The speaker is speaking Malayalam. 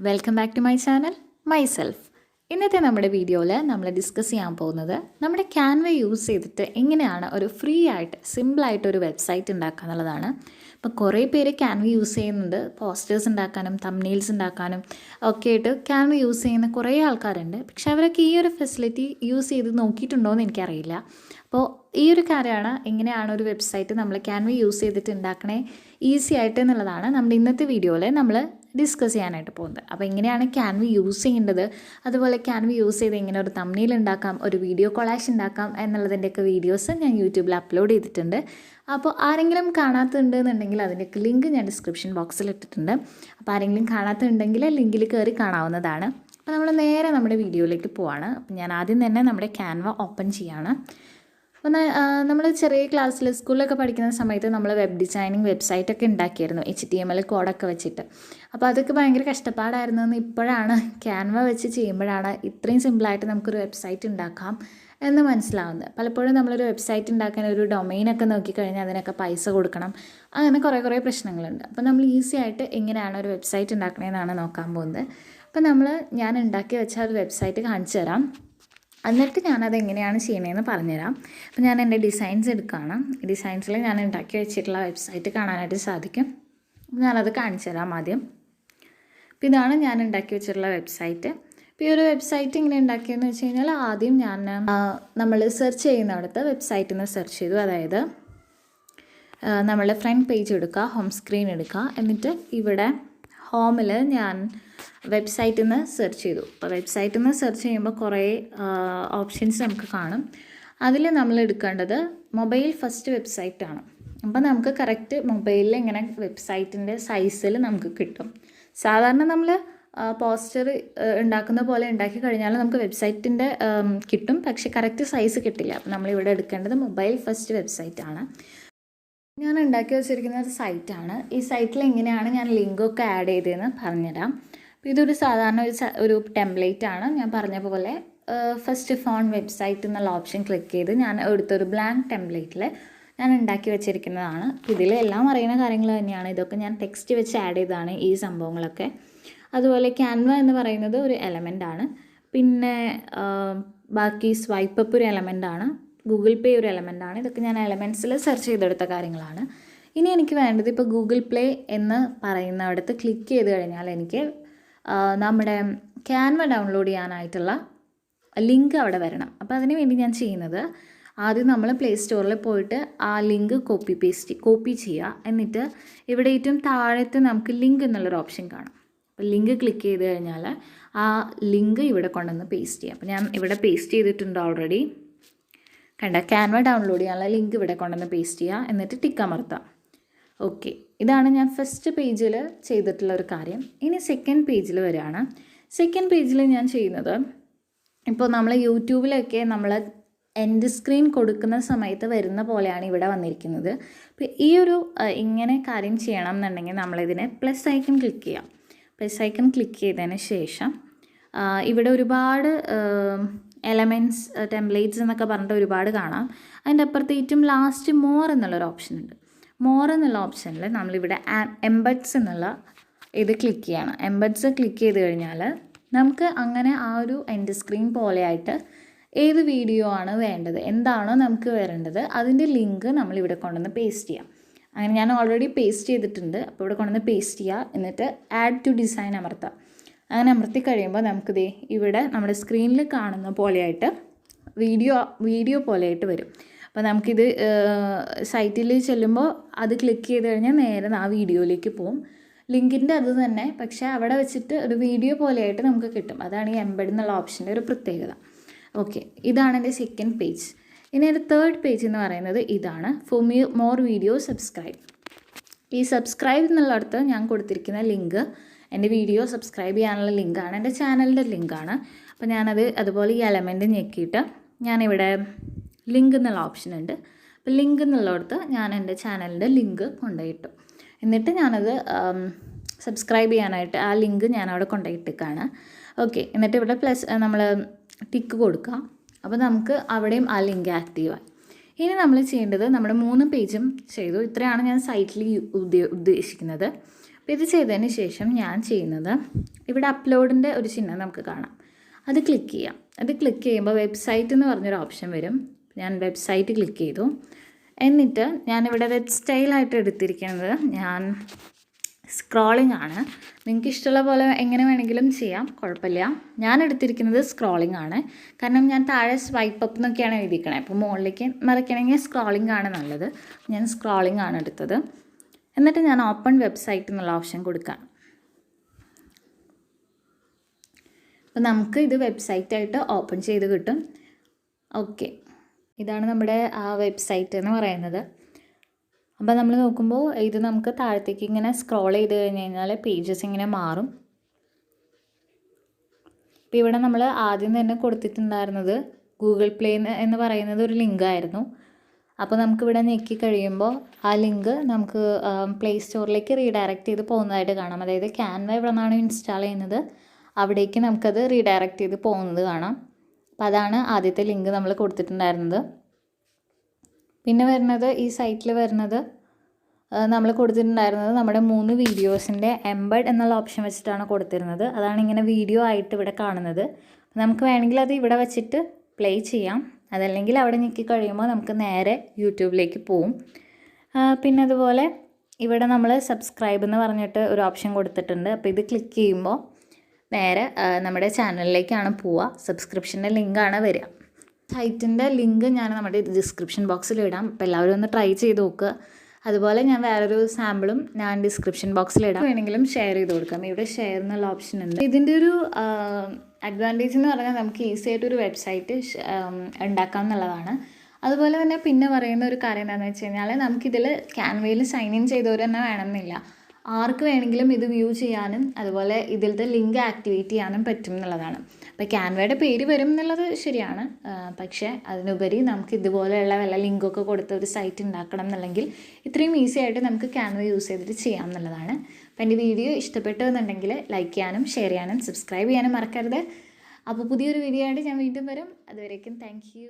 Welcome back to my channel myself. ഇന്നത്തെ നമ്മുടെ വീഡിയോയിൽ നമ്മൾ ഡിസ്കസ് ചെയ്യാൻ പോകുന്നത് നമ്മുടെ ക്യാൻവ യൂസ് ചെയ്തിട്ട് എങ്ങനെയാണ് ഒരു ഫ്രീ ആയിട്ട് സിമ്പിളായിട്ട് ഒരു വെബ്സൈറ്റ് ഉണ്ടാക്കുക എന്നുള്ളതാണ്. അപ്പോൾ കുറേ പേര് ക്യാൻവ യൂസ് ചെയ്യുന്നുണ്ട്, പോസ്റ്റേഴ്സ് ഉണ്ടാക്കാനും തംബ്നെയിൽസ് ഉണ്ടാക്കാനും ഒക്കെ ആയിട്ട് ക്യാൻവ യൂസ് ചെയ്യുന്ന കുറേ ആൾക്കാരുണ്ട്. പക്ഷെ അവരൊക്കെ ഈ ഒരു ഫെസിലിറ്റി യൂസ് ചെയ്ത് നോക്കിയിട്ടുണ്ടോ എന്ന് എനിക്കറിയില്ല. അപ്പോൾ ഈ ഒരു കാര്യമാണ് എങ്ങനെയാണ് ഒരു വെബ്സൈറ്റ് നമ്മൾ ക്യാൻവ യൂസ് ചെയ്തിട്ട് ഉണ്ടാക്കണേ ഈസി ആയിട്ട് എന്നുള്ളതാണ് നമ്മുടെ ഇന്നത്തെ വീഡിയോയിൽ നമ്മൾ ഡിസ്കസ് ചെയ്യാനായിട്ട് പോകുന്നത്. അപ്പോൾ എങ്ങനെയാണ് ക്യാൻവ യൂസ് ചെയ്യേണ്ടത്, അതുപോലെ ക്യാൻവ യൂസ് ചെയ്ത് എങ്ങനെ ഒരു തംബ്നെയിൽ ഉണ്ടാക്കാം, ഒരു വീഡിയോ കൊളാഷ് ഉണ്ടാക്കാം എന്നുള്ളതിൻ്റെയൊക്കെ വീഡിയോസ് ഞാൻ യൂട്യൂബിൽ അപ്ലോഡ് ചെയ്തിട്ടുണ്ട്. അപ്പോൾ ആരെങ്കിലും കാണാത്തുണ്ടെന്നുണ്ടെങ്കിൽ അതിൻ്റെയൊക്കെ ലിങ്ക് ഞാൻ ഡിസ്ക്രിപ്ഷൻ ബോക്സിൽ ഇട്ടിട്ടുണ്ട്. അപ്പോൾ ആരെങ്കിലും കാണാത്തുണ്ടെങ്കിൽ ലിങ്കിൽ കയറി കാണാവുന്നതാണ്. അപ്പോൾ നമ്മൾ നേരെ നമ്മുടെ വീഡിയോയിലേക്ക് പോവാണ്. അപ്പോൾ ഞാൻ ആദ്യം തന്നെ നമ്മുടെ ക്യാൻവ ഓപ്പൺ ചെയ്യാണ്. അപ്പോൾ നമ്മൾ ചെറിയ ക്ലാസ്സിൽ സ്കൂളിലൊക്കെ പഠിക്കുന്ന സമയത്ത് നമ്മൾ വെബ് ഡിസൈനിങ് വെബ്സൈറ്റൊക്കെ ഉണ്ടാക്കിയിരുന്നു, HTML കോഡൊക്കെ വെച്ചിട്ട്. അപ്പോൾ അതൊക്കെ ഭയങ്കര കഷ്ടപ്പാടായിരുന്നു എന്ന് ഇപ്പോഴാണ് ക്യാൻവ വെച്ച് ചെയ്യുമ്പോഴാണ് ഇത്രയും സിമ്പിളായിട്ട് നമുക്കൊരു വെബ്സൈറ്റ് ഉണ്ടാക്കാം എന്ന് മനസ്സിലാവുന്നത്. പലപ്പോഴും നമ്മളൊരു വെബ്സൈറ്റ് ഉണ്ടാക്കാൻ ഒരു ഡൊമൈനൊക്കെ നോക്കിക്കഴിഞ്ഞാൽ അതിനൊക്കെ പൈസ കൊടുക്കണം, അങ്ങനെ കുറേ പ്രശ്നങ്ങളുണ്ട്. അപ്പോൾ നമ്മൾ ഈസി ആയിട്ട് എങ്ങനെയാണ് ഒരു വെബ്സൈറ്റ് ഉണ്ടാക്കണമെന്നാണ് നോക്കാൻ പോകുന്നത്. അപ്പോൾ ഞാൻ ഉണ്ടാക്കി വെച്ച ഒരു വെബ്സൈറ്റ് കാണിച്ചു തരാം, എന്നിട്ട് ഞാനത് എങ്ങനെയാണ് ചെയ്യണതെന്ന് പറഞ്ഞുതരാം. അപ്പോൾ ഞാൻ എൻ്റെ ഡിസൈൻസ് എടുക്കുകയാണ്. ഈ ഡിസൈൻസിൽ ഞാൻ ഉണ്ടാക്കി വെച്ചിട്ടുള്ള വെബ്സൈറ്റ് കാണാനായിട്ട് സാധിക്കും. ഞാനത് കാണിച്ചു തരാം ആദ്യം. അപ്പോൾ ഇതാണ് ഞാൻ ഉണ്ടാക്കി വെച്ചിട്ടുള്ള വെബ്സൈറ്റ്. അപ്പോൾ ഈ ഒരു വെബ്സൈറ്റ് ഇങ്ങനെ ഉണ്ടാക്കിയെന്ന് വെച്ച് കഴിഞ്ഞാൽ ആദ്യം നമ്മൾ സെർച്ച് ചെയ്യുന്നിടത്ത് വെബ്സൈറ്റിൽ നിന്ന് സെർച്ച് ചെയ്തു. അതായത് നമ്മൾ ഫ്രണ്ട് പേജ് എടുക്കുക, ഹോം സ്ക്രീൻ എടുക്കുക, എന്നിട്ട് ഇവിടെ ഹോമിൽ ഞാൻ വെബ്സൈറ്റിൽ നിന്ന് സെർച്ച് ചെയ്തു. അപ്പോൾ വെബ്സൈറ്റിൽ നിന്ന് സെർച്ച് ചെയ്യുമ്പോൾ കുറേ ഓപ്ഷൻസ് നമുക്ക് കാണും. അതിൽ നമ്മൾ എടുക്കേണ്ടത് മൊബൈൽ ഫസ്റ്റ് വെബ്സൈറ്റാണ്. അപ്പോൾ നമുക്ക് കറക്റ്റ് മൊബൈലിൽ ഇങ്ങനെ വെബ്സൈറ്റിൻ്റെ സൈസിൽ നമുക്ക് കിട്ടും. സാധാരണ നമ്മൾ പോസ്റ്റർ ഉണ്ടാക്കുന്ന പോലെ ഉണ്ടാക്കി കഴിഞ്ഞാൽ നമുക്ക് വെബ്സൈറ്റിൻ്റെ കിട്ടും, പക്ഷേ കറക്റ്റ് സൈസ് കിട്ടില്ല. അപ്പോൾ നമ്മളിവിടെ എടുക്കേണ്ടത് മൊബൈൽ ഫസ്റ്റ് വെബ്സൈറ്റാണ്. ഞാൻ ഉണ്ടാക്കി വെച്ചിരിക്കുന്ന ഒരു സൈറ്റാണ്. ഈ സൈറ്റിൽ എങ്ങനെയാണ് ഞാൻ ലിങ്കൊക്കെ ആഡ് ചെയ്തതെന്ന് പറഞ്ഞുതരാം. അപ്പോൾ ഇതൊരു സാധാരണ ഒരു ടെംപ്ലേറ്റ് ആണ്. ഞാൻ പറഞ്ഞ പോലെ ഫസ്റ്റ് ഫോൺ വെബ്സൈറ്റ് എന്നുള്ള ഓപ്ഷൻ ക്ലിക്ക് ചെയ്ത് ഞാൻ എടുത്തൊരു ബ്ലാങ്ക് ടെംപ്ലേറ്റിൽ ഞാൻ ഉണ്ടാക്കി വെച്ചിരിക്കുന്നതാണ്. ഇതിൽ എല്ലാം അറിയുന്ന കാര്യങ്ങൾ തന്നെയാണ്. ഇതൊക്കെ ഞാൻ ടെക്സ്റ്റ് വെച്ച് ആഡ് ചെയ്തതാണ് ഈ സംഭവങ്ങളൊക്കെ. അതുപോലെ ക്യാൻവ എന്ന് പറയുന്നത് ഒരു എലമെൻ്റാണ്. പിന്നെ ബാക്കി സ്വൈപ്പ് അപ്പ് ഒരു എലമെൻ്റാണ്, ഗൂഗിൾ പേ ഒരു എലമെൻ്റാണ്. ഇതൊക്കെ ഞാൻ എലമെൻറ്റ്സിൽ സെർച്ച് ചെയ്തെടുത്ത കാര്യങ്ങളാണ്. ഇനി എനിക്ക് വേണ്ടത് ഇപ്പോൾ ഗൂഗിൾ പ്ലേ എന്ന് പറയുന്നിടത്ത് ക്ലിക്ക് ചെയ്ത് കഴിഞ്ഞാൽ എനിക്ക് നമ്മുടെ ക്യാൻവ ഡൗൺലോഡ് ചെയ്യാനായിട്ടുള്ള ലിങ്ക് അവിടെ വരണം. അപ്പോൾ അതിന് വേണ്ടി ഞാൻ ചെയ്യുന്നത് ആദ്യം നമ്മൾ പ്ലേ സ്റ്റോറിൽ പോയിട്ട് ആ ലിങ്ക് കോപ്പി ചെയ്യുക. എന്നിട്ട് ഇവിടെ ഏറ്റവും താഴത്ത് നമുക്ക് ലിങ്ക് എന്നുള്ളൊരു ഓപ്ഷൻ കാണാം. അപ്പോൾ ലിങ്ക് ക്ലിക്ക് ചെയ്ത് കഴിഞ്ഞാൽ ആ ലിങ്ക് ഇവിടെ കൊണ്ടുവന്ന് പേസ്റ്റ് ചെയ്യാം. അപ്പോൾ ഞാൻ ഇവിടെ പേസ്റ്റ് ചെയ്തിട്ടുണ്ട് ഓൾറെഡി. കണ്ട, ക്യാൻവ ഡൗൺലോഡ് ചെയ്യാനുള്ള ലിങ്ക് ഇവിടെ കൊണ്ടുവന്ന് പേസ്റ്റ് ചെയ്യുക, എന്നിട്ട് ടിക്ക് അമർത്താം. ഓക്കെ, ഇതാണ് ഞാൻ ഫസ്റ്റ് പേജിൽ ചെയ്തിട്ടുള്ള ഒരു കാര്യം. ഇനി സെക്കൻഡ് പേജിൽ വരികയാണ്. സെക്കൻഡ് പേജിൽ ഞാൻ ചെയ്യുന്നത്, ഇപ്പോൾ നമ്മൾ യൂട്യൂബിലൊക്കെ നമ്മൾ എൻഡ് സ്ക്രീൻ കൊടുക്കുന്ന സമയത്ത് വരുന്ന പോലെയാണ് ഇവിടെ വന്നിരിക്കുന്നത്. അപ്പോൾ ഈ ഒരു ഇങ്ങനെ കാര്യം ചെയ്യണം എന്നുണ്ടെങ്കിൽ നമ്മളിതിനെ പ്ലസ് ഐക്കൺ ക്ലിക്ക് ചെയ്യാം. പ്ലസ് ഐക്കൺ ക്ലിക്ക് ചെയ്തതിന് ശേഷം ഇവിടെ ഒരുപാട് എലമെൻറ്റ്സ്, ടെംപ്ലേറ്റ്സ് എന്നൊക്കെ പറഞ്ഞിട്ട് ഒരുപാട് കാണാം. അതിൻ്റെ അപ്പുറത്ത് ഏറ്റവും ലാസ്റ്റ് മോർ എന്നുള്ളൊരു ഓപ്ഷൻ ഉണ്ട്. മോർ എന്നുള്ള ഓപ്ഷനിൽ നമ്മളിവിടെ എംബെഡ്സ് എന്നുള്ള ഇത് ക്ലിക്ക് ചെയ്യണം. എംബെഡ്സ് ക്ലിക്ക് ചെയ്ത് കഴിഞ്ഞാൽ നമുക്ക് അങ്ങനെ ആ ഒരു എൻഡ് സ്ക്രീൻ പോലെയായിട്ട് ഏത് വീഡിയോ ആണ് വേണ്ടത്, എന്താണോ നമുക്ക് വരേണ്ടത്, അതിൻ്റെ ലിങ്ക് നമ്മളിവിടെ കൊണ്ടുവന്ന് പേസ്റ്റ് ചെയ്യാം. അങ്ങനെ ഞാൻ ഓൾറെഡി പേസ്റ്റ് ചെയ്തിട്ടുണ്ട്. അപ്പോൾ ഇവിടെ കൊണ്ടുവന്ന് പേസ്റ്റ് ചെയ്യുക, എന്നിട്ട് ആഡ് ടു ഡിസൈൻ അമർത്താം. അങ്ങനെ അമർത്തി കഴിയുമ്പോൾ നമുക്കിത് ഇവിടെ നമ്മുടെ സ്ക്രീനിൽ കാണുന്ന പോലെയായിട്ട് വീഡിയോ പോലെയായിട്ട് വരും. അപ്പോൾ നമുക്കിത് സൈറ്റിൽ ചെല്ലുമ്പോൾ അത് ക്ലിക്ക് ചെയ്ത് കഴിഞ്ഞാൽ നേരെ ആ വീഡിയോയിലേക്ക് പോകും. ലിങ്കിൻ്റെ അത് തന്നെ, പക്ഷേ അവിടെ വെച്ചിട്ട് ഒരു വീഡിയോ പോലെയായിട്ട് നമുക്ക് കിട്ടും. അതാണ് ഈ എംബെഡ് എന്നുള്ള ഓപ്ഷൻ്റെ ഒരു പ്രത്യേകത. ഓക്കെ, ഇതാണ് എൻ്റെ സെക്കൻഡ് പേജ്. ഇനി എൻ്റെ തേർഡ് പേജ് എന്ന് പറയുന്നത് ഇതാണ്, ഫോർ മോർ വീഡിയോ സബ്സ്ക്രൈബ്. ഈ സബ്സ്ക്രൈബ് എന്നുള്ളിടത്ത് ഞാൻ കൊടുത്തിരിക്കുന്ന ലിങ്ക് എൻ്റെ വീഡിയോ സബ്സ്ക്രൈബ് ചെയ്യാനുള്ള ലിങ്കാണ്, എൻ്റെ ചാനലിൻ്റെ ലിങ്കാണ്. അപ്പോൾ ഞാനത് അതുപോലെ ഈ എലമെൻറ്റ് ഞെക്കിയിട്ട് ഞാനിവിടെ ലിങ്ക് എന്നുള്ള ഓപ്ഷൻ ഉണ്ട്. അപ്പോൾ ലിങ്ക് എന്നുള്ളിടത്ത് ഞാൻ എൻ്റെ ചാനലിൻ്റെ ലിങ്ക് കൊണ്ടുപോയിട്ടു. എന്നിട്ട് ഞാനത് സബ്സ്ക്രൈബ് ചെയ്യാനായിട്ട് ആ ലിങ്ക് ഞാൻ അവിടെ കൊണ്ടുപോയിട്ടേക്കാണ്. ഓക്കെ, എന്നിട്ട് ഇവിടെ നമ്മൾ ടിക്ക് കൊടുക്കുക. അപ്പോൾ നമുക്ക് അവിടെയും ആ ലിങ്ക് ആക്റ്റീവായി. ഇനി നമ്മൾ ചെയ്യേണ്ടത്, നമ്മുടെ 3 പേജും ചെയ്തു. ഇത്രയാണ് ഞാൻ സൈറ്റിൽ ഉദ്ദേശിക്കുന്നത്. അപ്പോൾ ഇത് ചെയ്തതിന് ശേഷം ഞാൻ ചെയ്യുന്നത് ഇവിടെ അപ്ലോഡിൻ്റെ ഒരു ചിഹ്നം നമുക്ക് കാണാം, അത് ക്ലിക്ക് ചെയ്യാം. അത് ക്ലിക്ക് ചെയ്യുമ്പോൾ വെബ്സൈറ്റ് എന്ന് പറഞ്ഞൊരു ഓപ്ഷൻ വരും. ഞാൻ വെബ്സൈറ്റ് ക്ലിക്ക് ചെയ്തു. എന്നിട്ട് ഞാനിവിടെ വെബ് സ്റ്റൈലായിട്ട് എടുത്തിരിക്കുന്നത് ഞാൻ സ്ക്രോളിംഗ് ആണ്. നിങ്ങൾക്ക് ഇഷ്ടമുള്ള പോലെ എങ്ങനെ വേണമെങ്കിലും ചെയ്യാം, കുഴപ്പമില്ല. ഞാൻ എടുത്തിരിക്കുന്നത് സ്ക്രോളിംഗ് ആണ്. കാരണം ഞാൻ താഴെ സ്വൈപ്പ് അപ്പ് എന്നൊക്കെയാണ് എഴുതിക്കണേ. അപ്പോൾ മുകളിലേക്ക് മറിക്കണമെങ്കിൽ സ്ക്രോളിംഗ് ആണ് നല്ലത്. ഞാൻ സ്ക്രോളിംഗ് ആണ് എടുത്തത്. എന്നിട്ട് ഞാൻ ഓപ്പൺ വെബ്സൈറ്റ് എന്നുള്ള ഓപ്ഷൻ കൊടുക്കാം. അപ്പോൾ നമുക്ക് ഇത് വെബ്സൈറ്റായിട്ട് ഓപ്പൺ ചെയ്ത് കിട്ടും. ഓക്കെ, ഇതാണ് നമ്മുടെ ആ വെബ്സൈറ്റ് എന്ന് പറയുന്നത്. അപ്പോൾ നമ്മൾ നോക്കുമ്പോൾ ഇത് നമുക്ക് താഴത്തേക്ക് ഇങ്ങനെ സ്ക്രോൾ ചെയ്ത് കഴിഞ്ഞ് കഴിഞ്ഞാൽ പേജസ് ഇങ്ങനെ മാറും. ഇപ്പോൾ ഇവിടെ നമ്മൾ ആദ്യം തന്നെ കൊടുത്തിട്ടുണ്ടായിരുന്നത് ഗൂഗിൾ പ്ലേ എന്ന് പറയുന്നത് ഒരു ലിങ്കായിരുന്നു. അപ്പോൾ നമുക്കിവിടെ ഞെക്കി കഴിയുമ്പോൾ ആ ലിങ്ക് നമുക്ക് പ്ലേ സ്റ്റോറിലേക്ക് റീഡയറക്റ്റ് ചെയ്ത് പോകുന്നതായിട്ട് കാണാം. അതായത് ക്യാൻവ ഇവിടെ നിന്നാണ് ഇൻസ്റ്റാൾ ചെയ്യുന്നത്, അവിടേക്ക് നമുക്കത് റീഡയറക്റ്റ് ചെയ്ത് പോകുന്നത് കാണാം. അപ്പോൾ അതാണ് ആദ്യത്തെ ലിങ്ക് നമ്മൾ കൊടുത്തിട്ടുണ്ടായിരുന്നത്. പിന്നെ വരുന്നത് ഈ സൈറ്റിൽ വരുന്നത് നമ്മൾ കൊടുത്തിട്ടുണ്ടായിരുന്നത് നമ്മുടെ 3 വീഡിയോസിൻ്റെ എംബഡ് എന്നുള്ള ഓപ്ഷൻ വെച്ചിട്ടാണ് കൊടുത്തിരുന്നത്. അതാണ് ഇങ്ങനെ വീഡിയോ ആയിട്ട് ഇവിടെ കാണുന്നത്. നമുക്ക് വേണമെങ്കിൽ അത് ഇവിടെ വെച്ചിട്ട് പ്ലേ ചെയ്യാം, അതല്ലെങ്കിൽ അവിടെ ഞെക്കി കഴിയുമ്പോൾ നമുക്ക് നേരെ യൂട്യൂബിലേക്ക് പോവും. പിന്നെ അതുപോലെ ഇവിടെ നമ്മൾ സബ്സ്ക്രൈബ് എന്ന് പറഞ്ഞിട്ട് ഒരു ഓപ്ഷൻ കൊടുത്തിട്ടുണ്ട്. അപ്പോൾ ഇത് ക്ലിക്ക് ചെയ്യുമ്പോൾ നേരെ നമ്മുടെ ചാനലിലേക്കാണ് പോവുക. സബ്സ്ക്രിപ്ഷൻ്റെ ലിങ്കാണ് വരിക. സൈറ്റിൻ്റെ ലിങ്ക് ഞാൻ നമ്മുടെ ഡിസ്ക്രിപ്ഷൻ ബോക്സിൽ ഇടാം. അപ്പോൾ എല്ലാവരും ഒന്ന് ട്രൈ ചെയ്ത് നോക്കുക. അതുപോലെ ഞാൻ വേറൊരു സാമ്പിളും ഞാൻ ഡിസ്ക്രിപ്ഷൻ ബോക്സിൽ ഇടാം, വേണമെങ്കിലും ഷെയർ ചെയ്ത് കൊടുക്കാം. ഇവിടെ ഷെയർ എന്നുള്ള ഓപ്ഷൻ ഉണ്ട്. ഇതിൻ്റെ ഒരു അഡ്വാൻറ്റേജ് എന്ന് പറഞ്ഞാൽ നമുക്ക് ഈസി ആയിട്ടൊരു വെബ്സൈറ്റ് ഉണ്ടാക്കാം എന്നുള്ളതാണ്. അതുപോലെ തന്നെ പിന്നെ പറയുന്ന ഒരു കാര്യം എന്താണെന്ന് വെച്ച് കഴിഞ്ഞാൽ നമുക്കിതിൽ ക്യാൻവയിൽ സൈൻ ഇൻ ചെയ്തവർ തന്നെ വേണമെന്നില്ല. ആർക്ക് വേണമെങ്കിലും ഇത് വ്യൂ ചെയ്യാനും അതുപോലെ ഇതിലത്തെ ലിങ്ക് ആക്ടിവേറ്റ് ചെയ്യാനും പറ്റും എന്നുള്ളതാണ്. അപ്പോൾ ക്യാൻവയുടെ പേര് വരും എന്നുള്ളത് ശരിയാണ്, പക്ഷേ അതിനുപരി നമുക്ക് ഇതുപോലെയുള്ള വല്ല ലിങ്കൊക്കെ കൊടുത്ത് ഒരു സൈറ്റ് ഉണ്ടാക്കണം എന്നുണ്ടെങ്കിൽ ഇത്രയും ഈസി ആയിട്ട് നമുക്ക് ക്യാൻവ യൂസ് ചെയ്തിട്ട് ചെയ്യാം എന്നുള്ളതാണ്. അപ്പോൾ എൻ്റെ വീഡിയോ ഇഷ്ടപ്പെട്ടു എന്നുണ്ടെങ്കിൽ ലൈക്ക് ചെയ്യാനും ഷെയർ ചെയ്യാനും സബ്സ്ക്രൈബ് ചെയ്യാനും മറക്കരുത്. അപ്പോൾ പുതിയൊരു വീഡിയോ ആയിട്ട് ഞാൻ വീണ്ടും വരും. അതുവരേക്കും താങ്ക് യു.